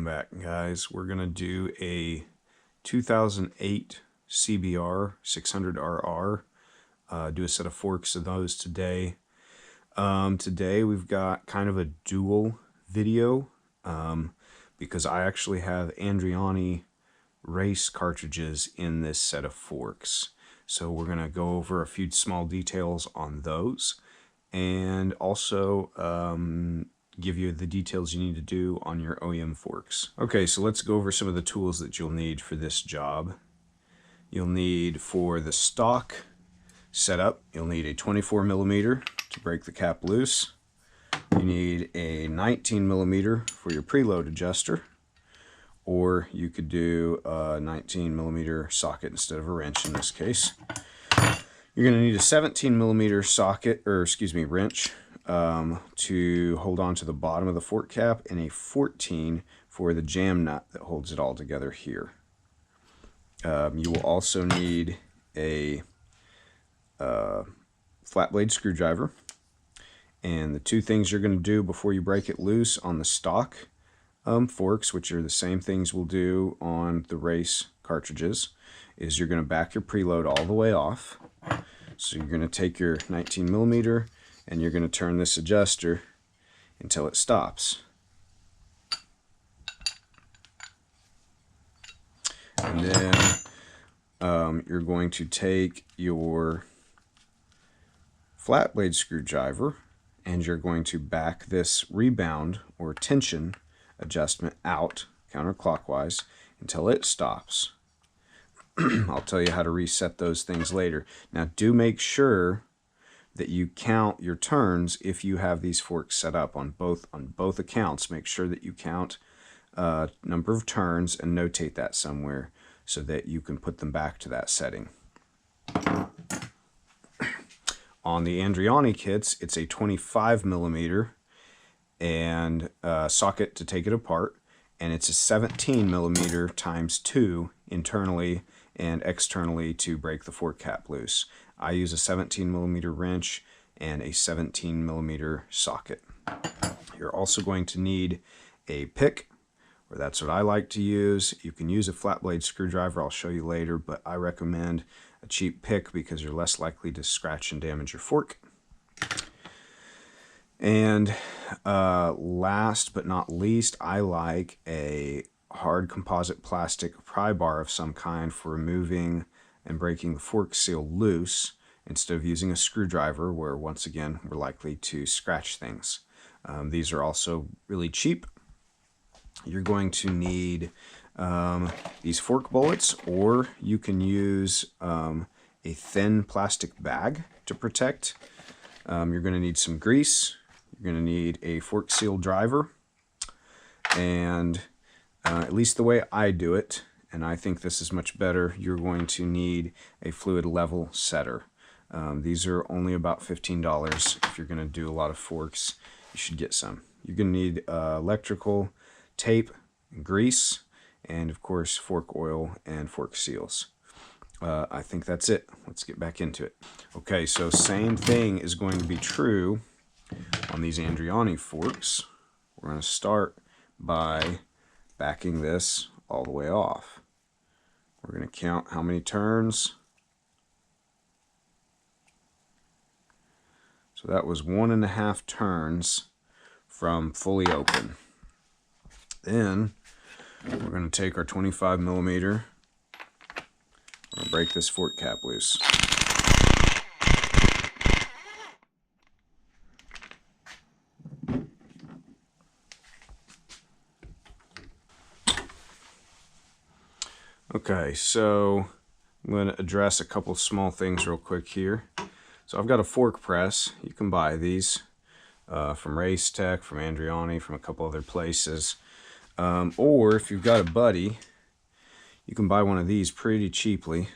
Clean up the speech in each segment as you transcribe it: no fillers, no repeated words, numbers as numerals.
back, guys. We're going to do a 2008 CBR600rr. Do a set of forks of those today. Today we've got kind of a dual video because I actually have Andreani Race cartridges in this set of forks. So we're going to go over a few small details on those and also give you the details you need to do on your OEM forks. Okay, so let's go over some of the tools that you'll need for this job. You'll need, for the stock setup, you'll need a 24mm to break the cap loose. You need a 19mm for your preload adjuster, or you could do a 19mm socket instead of a wrench in this case. You're going to need a 17mm socket, or excuse me, wrench, to hold on to the bottom of the fork cap, and a 14 for the jam nut that holds it all together here. You will also need a flat blade screwdriver, and the two things you're going to do before you break it loose on the stock forks, which are the same things we'll do on the race cartridges, is you're going to back your preload all the way off. So you're going to take your 19mm and you're going to turn this adjuster until it stops. And then you're going to take your flat blade screwdriver and you're going to back this rebound or tension adjustment out counterclockwise until it stops. I'll tell you how to reset those things later. Now do make sure that you count your turns if you have these forks set up on both accounts. Make sure that you count number of turns and notate that somewhere so that you can put them back to that setting. On the Andreani kits, it's a 25mm and socket to take it apart, and it's a 17mm times 2 internally and externally to break the fork cap loose. I use a 17mm wrench and a 17mm socket. You're also going to need a pick, or that's what I like to use. You can use a flat blade screwdriver, I'll show you later, but I recommend a cheap pick because you're less likely to scratch and damage your fork. And last but not least, I like a hard composite plastic pry bar of some kind for removing and breaking the fork seal loose instead of using a screwdriver, where once again we're likely to scratch things. These are also really cheap. You're going to need these fork bullets, or you can use a thin plastic bag to protect. You're going to need some grease. You're going to need a fork seal driver, and at least the way I do it, and I think this is much better, you're going to need a fluid level setter. These are only about $15. If you're going to do a lot of forks, you should get some. You're going to need electrical tape, grease, and of course fork oil and fork seals. I think that's it. Let's get back into it. Okay, so same thing is going to be true on these Andreani forks. We're going to start by backing this all the way off. We're going to count how many turns. So that was 1.5 turns from fully open. Then we're going to take our 25mm and break this fork cap loose. Okay, so I'm going to address a couple small things real quick here. So I've got a fork press. You can buy these from Race Tech, from Andreani, from a couple other places. Or if you've got a buddy, you can buy one of these pretty cheaply.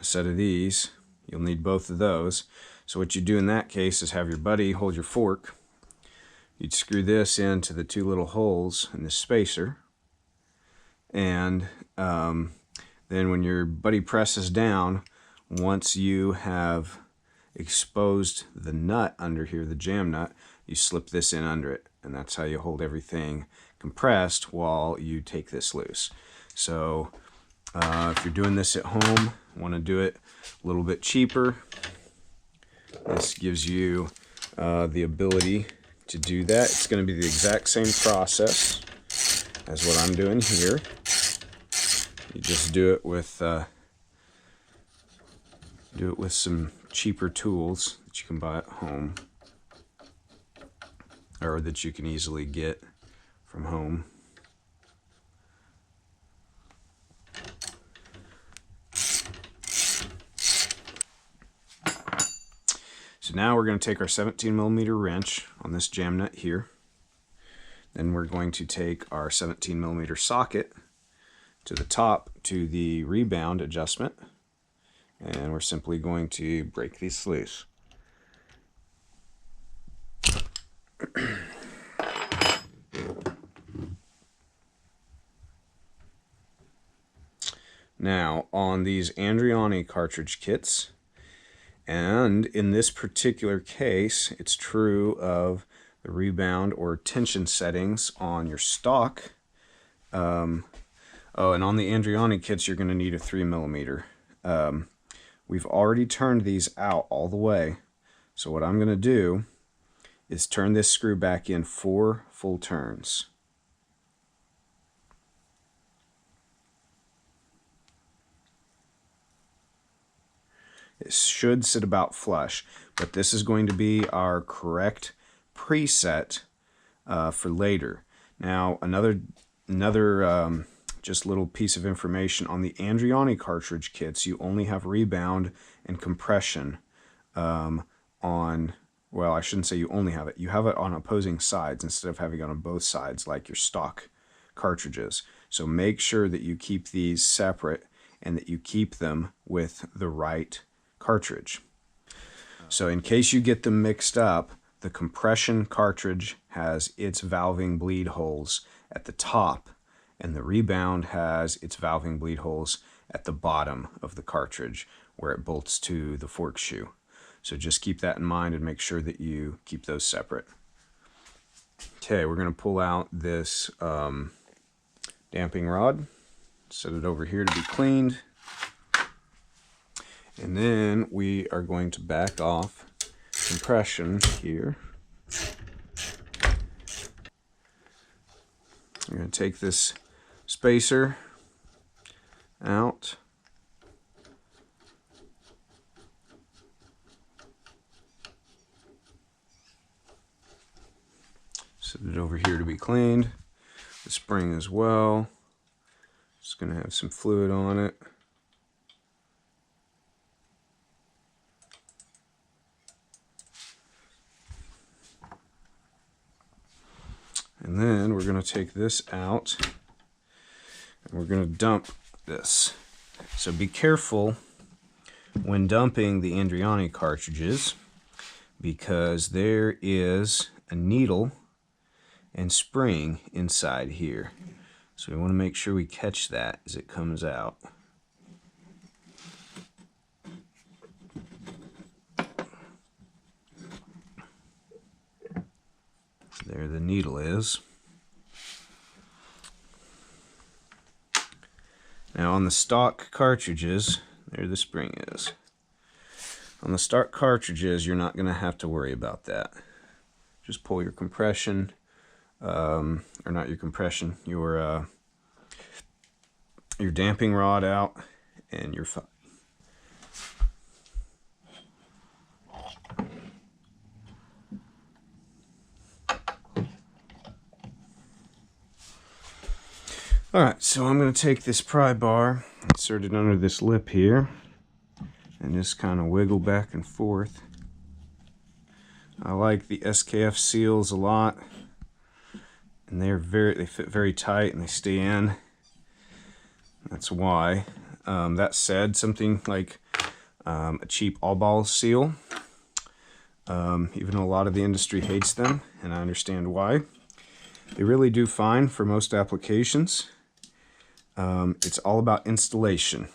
A set of these. You'll need both of those. So what you do in that case is have your buddy hold your fork. You'd screw this into the two little holes in this spacer. And then when your buddy presses down, once you have exposed the nut under here, the jam nut, you slip this in under it, and that's how you hold everything compressed while you take this loose. So if you're doing this at home, want to do it a little bit cheaper, this gives you the ability to do that. It's going to be the exact same process as what I'm doing here. You just do it with some cheaper tools that you can buy at home, or that you can easily get from home. So now we're going to take our 17mm wrench on this jam nut here. Then we're going to take our 17mm socket to the top to the rebound adjustment, and we're simply going to break these loose. Now, on these Andreani cartridge kits, and in this particular case, it's true of the rebound or tension settings on your stock. Oh, and on the Andreani kits, you're going to need a 3mm. We've already turned these out all the way. So what I'm going to do is turn this screw back in 4 full turns. It should sit about flush, but this is going to be our correct preset for later. Now, another just little piece of information on the Andreani cartridge kits, you only have rebound and compression on, well, I shouldn't say you only have it. You have it on opposing sides instead of having it on both sides like your stock cartridges. So make sure that you keep these separate and that you keep them with the right cartridge. So in case you get them mixed up, the compression cartridge has its valving bleed holes at the top, and the rebound has its valving bleed holes at the bottom of the cartridge where it bolts to the fork shoe. So just keep that in mind and make sure that you keep those separate. Okay, we're going to pull out this damping rod, set it over here to be cleaned. And then we are going to back off compression here. I'm going to take this spacer out. Set it over here to be cleaned. The spring as well. Just going to have some fluid on it. And then we're going to take this out and we're going to dump this. So be careful when dumping the Andreani cartridges because there is a needle and spring inside here. So we want to make sure we catch that as it comes out. There the needle is. Now on the stock cartridges, there the spring is. On the stock cartridges, you're not going to have to worry about that. Just pull your compression, or not your compression, your damping rod out, and you're fine. Alright, so I'm going to take this pry bar, insert it under this lip here, and just kind of wiggle back and forth. I like the SKF seals a lot, and they fit very tight and they stay in. That's why. That said, something like a cheap all-ball seal, even though a lot of the industry hates them, and I understand why, they really do fine for most applications. It's all about installation.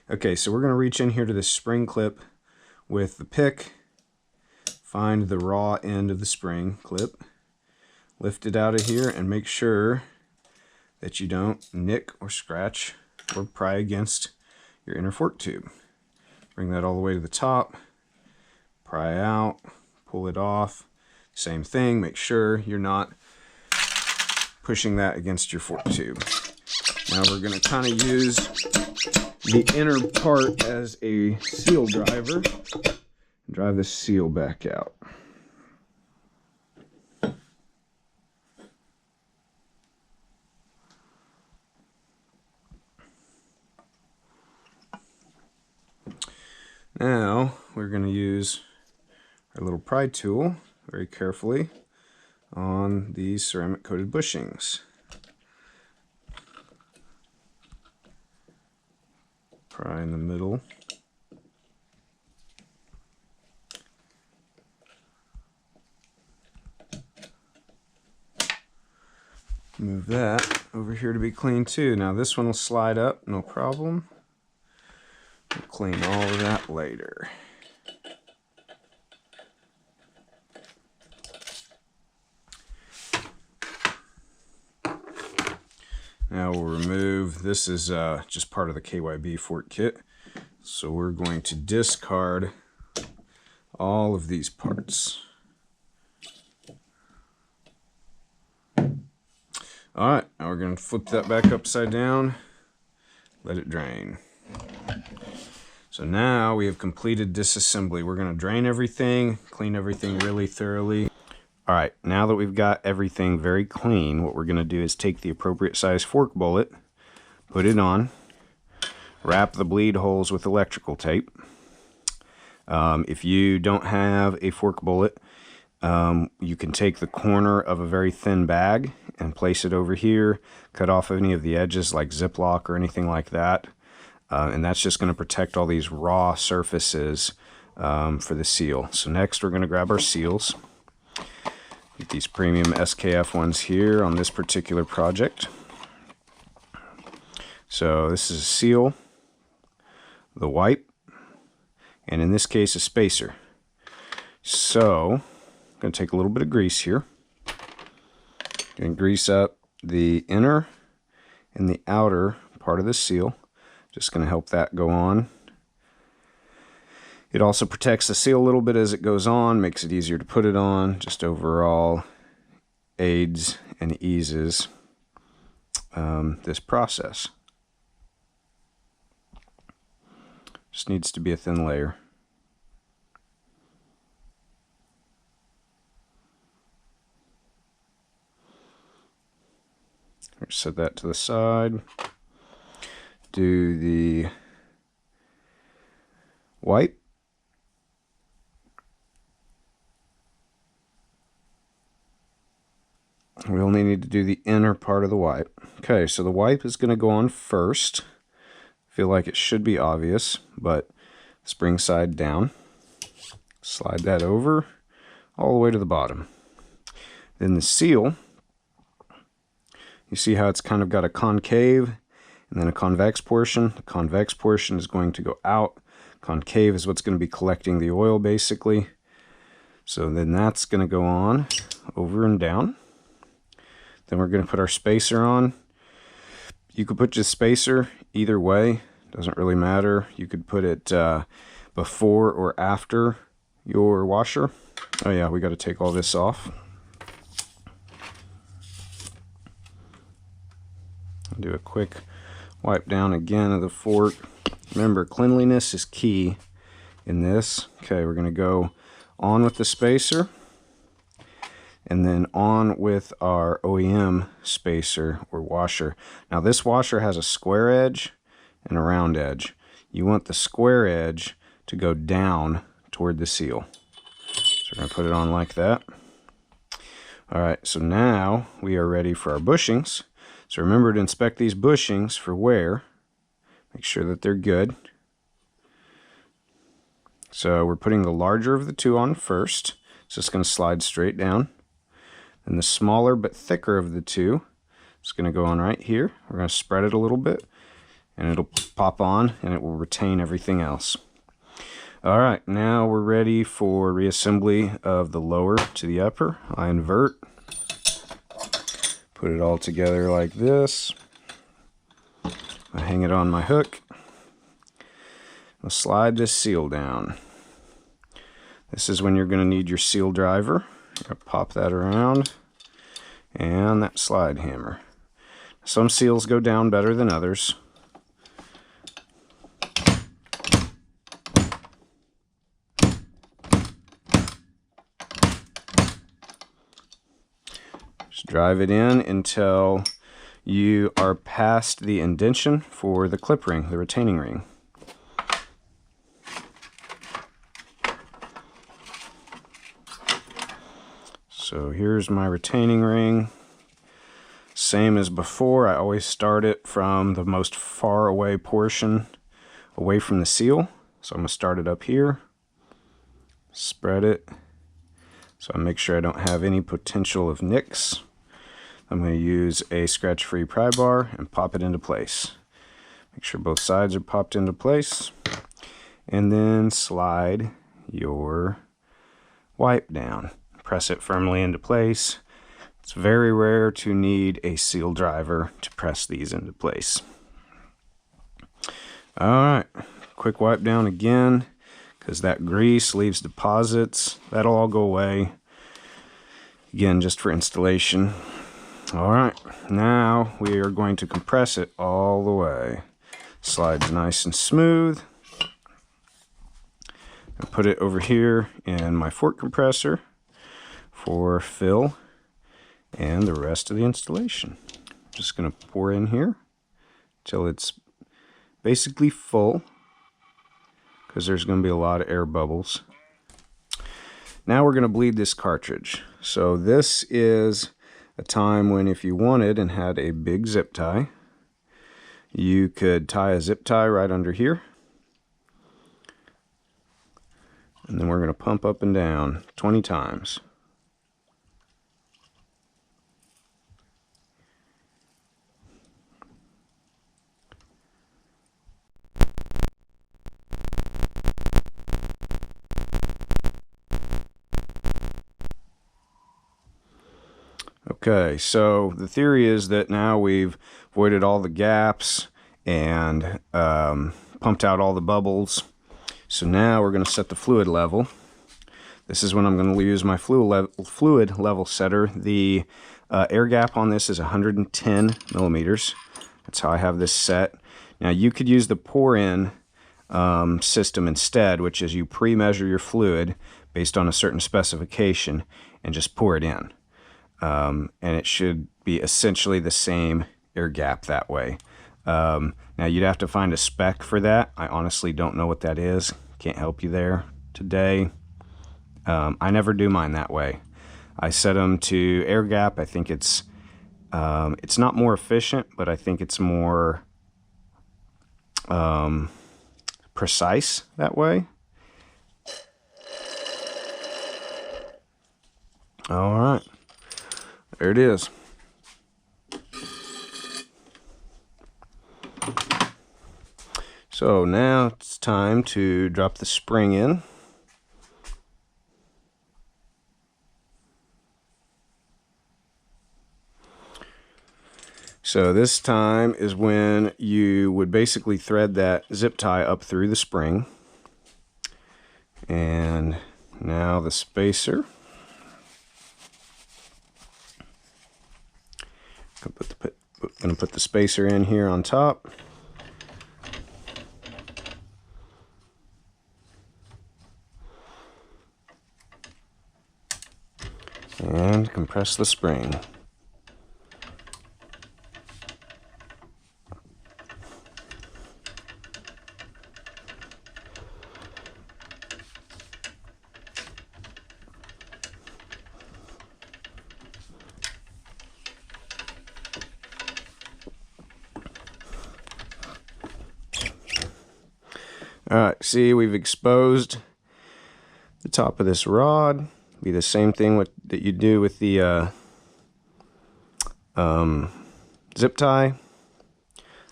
Okay, so we're going to reach in here to this spring clip with the pick, find the raw end of the spring clip, lift it out of here and make sure that you don't nick or scratch or pry against your inner fork tube. Bring that all the way to the top, pry out, pull it off. Same thing, make sure you're not pushing that against your fork tube. Now we're going to kind of use the inner part as a seal driver. Drive the seal back out. Now we're going to use our little pry tool very carefully on these ceramic coated bushings. Pry in the middle. Move that over here to be clean too. Now this one will slide up, no problem. We'll clean all of that later. Now we'll remove, this is just part of the KYB fork kit. So we're going to discard all of these parts. Alright, now we're going to flip that back upside down, let it drain. So now we have completed disassembly. We're going to drain everything, clean everything really thoroughly. Alright, now that we've got everything very clean, what we're going to do is take the appropriate size fork bullet, put it on, wrap the bleed holes with electrical tape. If you don't have a fork bullet, you can take the corner of a very thin bag and place it over here, cut off any of the edges like Ziploc or anything like that. And that's just going to protect all these raw surfaces for the seal. So next we're going to grab our seals. Get these premium SKF ones here on this particular project. So this is a seal, the wipe, and in this case a spacer. So I'm going to take a little bit of grease here and grease up the inner and the outer part of the seal. Just going to help that go on. It also protects the seal a little bit as it goes on, makes it easier to put it on, just overall aids and eases this process. Just needs to be a thin layer. Set that to the side. Do the wipe. We only need to do the inner part of the wipe. Okay, so the wipe is going to go on first. Feel like it should be obvious, but spring side down. Slide that over all the way to the bottom. Then the seal, you see how it's kind of got a concave and then a convex portion. The convex portion is going to go out. Concave is what's going to be collecting the oil basically. So then that's going to go on over and down. Then we're going to put our spacer on. You could put your spacer either way, doesn't really matter. You could put it before or after your washer. Oh yeah, we got to take all this off. Do a quick wipe down again of the fork. Remember, cleanliness is key in this. Okay, we're going to go on with the spacer and then on with our OEM spacer or washer. Now this washer has a square edge and a round edge. You want the square edge to go down toward the seal. So we're going to put it on like that. Alright, so now we are ready for our bushings. So remember to inspect these bushings for wear. Make sure that they're good. So we're putting the larger of the two on first. It's just going to slide straight down. And the smaller but thicker of the two is going to go on right here. We're going to spread it a little bit and it'll pop on and it will retain everything else. Alright, now we're ready for reassembly of the lower to the upper. I invert. Put it all together like this. I hang it on my hook. I'll slide this seal down. This is when you're going to need your seal driver. You're going to pop that around, and that slide hammer. Some seals go down better than others. Just drive it in until you are past the indentation for the clip ring, the retaining ring. So here's my retaining ring. Same as before, I always start it from the most far away portion away from the seal. So I'm going to start it up here, spread it, so I make sure I don't have any potential of nicks. I'm going to use a scratch-free pry bar and pop it into place. Make sure both sides are popped into place, and then slide your wipe down. Press it firmly into place. It's very rare to need a seal driver to press these into place. Alright, quick wipe down again, because that grease leaves deposits. That'll all go away. Again, just for installation. Alright, now we are going to compress it all the way. Slides nice and smooth. I'll put it over here in my fork compressor for fill and the rest of the installation. Just going to pour in here till it's basically full, because there's going to be a lot of air bubbles. Now we're going to bleed this cartridge. So this is a time when, if you wanted and had a big zip tie, you could tie a zip tie right under here, and then we're going to pump up and down 20 times. Okay, so the theory is that now we've voided all the gaps and pumped out all the bubbles. So now we're going to set the fluid level. This is when I'm going to use my fluid level setter. The air gap on this is 110 millimeters. That's how I have this set. Now you could use the pour-in system instead, which is you pre-measure your fluid based on a certain specification and just pour it in. And it should be essentially the same air gap that way. Now you'd have to find a spec for that. I honestly don't know what that is. Can't help you there today. I never do mine that way. I set them to air gap. I think it's not more efficient, but I think it's more precise that way. All right. There it is. So now it's time to drop the spring in. So this time is when you would basically thread that zip tie up through the spring. And now the spacer. Gonna put the spacer in here on top. And compress the spring. Alright, see, we've exposed the top of this rod. Be the same thing that you do with the zip tie.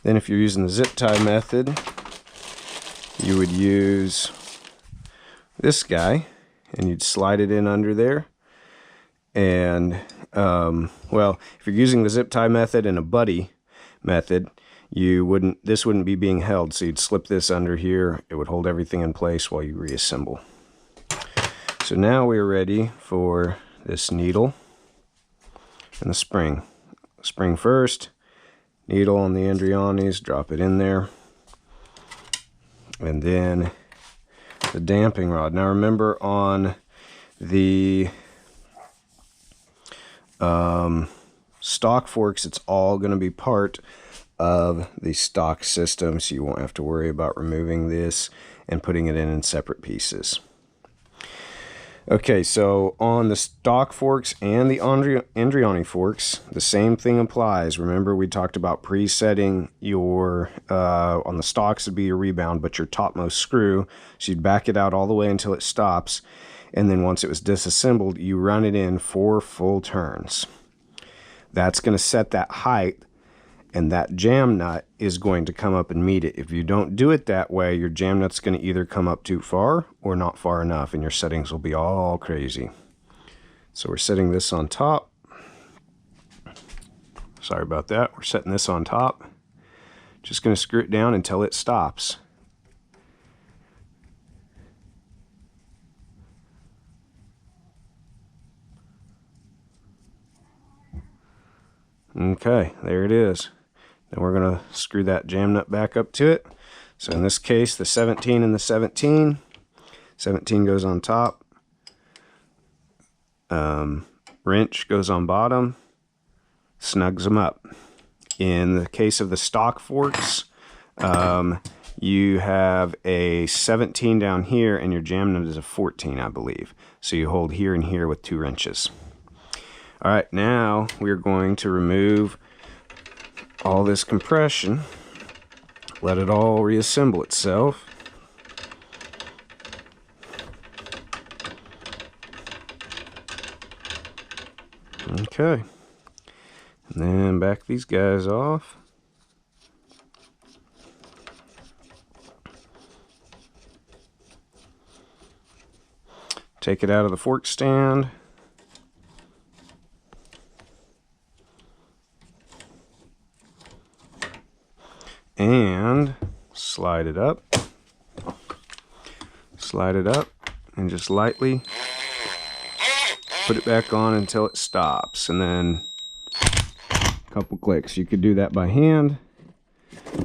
Then if you're using the zip tie method, you would use this guy, and you'd slide it in under there, and Well, if you're using the zip tie method and a buddy method, this wouldn't be being held, so you'd slip this under here. It would hold everything in place while you reassemble. So now we're ready for this needle and the spring. Spring first, needle on the Andreani's, drop it in there, and then the damping rod. Now remember, on the stock forks, it's all going to be part of the stock system, so you won't have to worry about removing this and putting it in separate pieces. Okay, so on the stock forks and the Andreani forks, the same thing applies. Remember, we talked about presetting your, on the stocks would be your rebound, but your topmost screw, so you'd back it out all the way until it stops, and then once it was disassembled, you run it in 4 full turns. That's going to set that height, and that jam nut is going to come up and meet it. If you don't do it that way, your jam nut's going to either come up too far or not far enough, and your settings will be all crazy. So we're setting this on top. Sorry about that. We're setting this on top. Just going to screw it down until it stops. Okay, there it is. Then we're going to screw that jam nut back up to it. So in this case, the 17 and the 17. 17 goes on top. Wrench goes on bottom. Snugs them up. In the case of the stock forks, you have a 17 down here, and your jam nut is a 14, I believe. So you hold here and here with 2 wrenches. All right, now we're going to remove all this compression, let it all reassemble itself. Okay, and then back these guys off. Take it out of the fork stand. And slide it up, and just lightly put it back on until it stops, and then a couple clicks. You could do that by hand.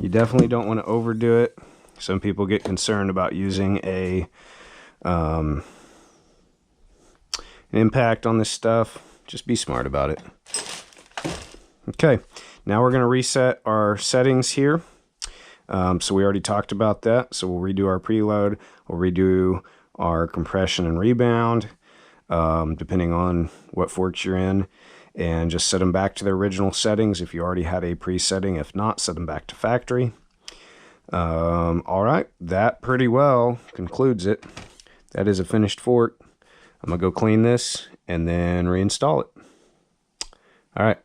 You definitely don't want to overdo it. Some people get concerned about using an impact on this stuff. Just be smart about it. Okay, now we're going to reset our settings here. So we already talked about that. So we'll redo our preload. We'll redo our compression and rebound, depending on what forks you're in, and just set them back to their original settings if you already had a presetting. If not, set them back to factory. All right, that pretty well concludes it. That is a finished fork. I'm gonna go clean this and then reinstall it. All right.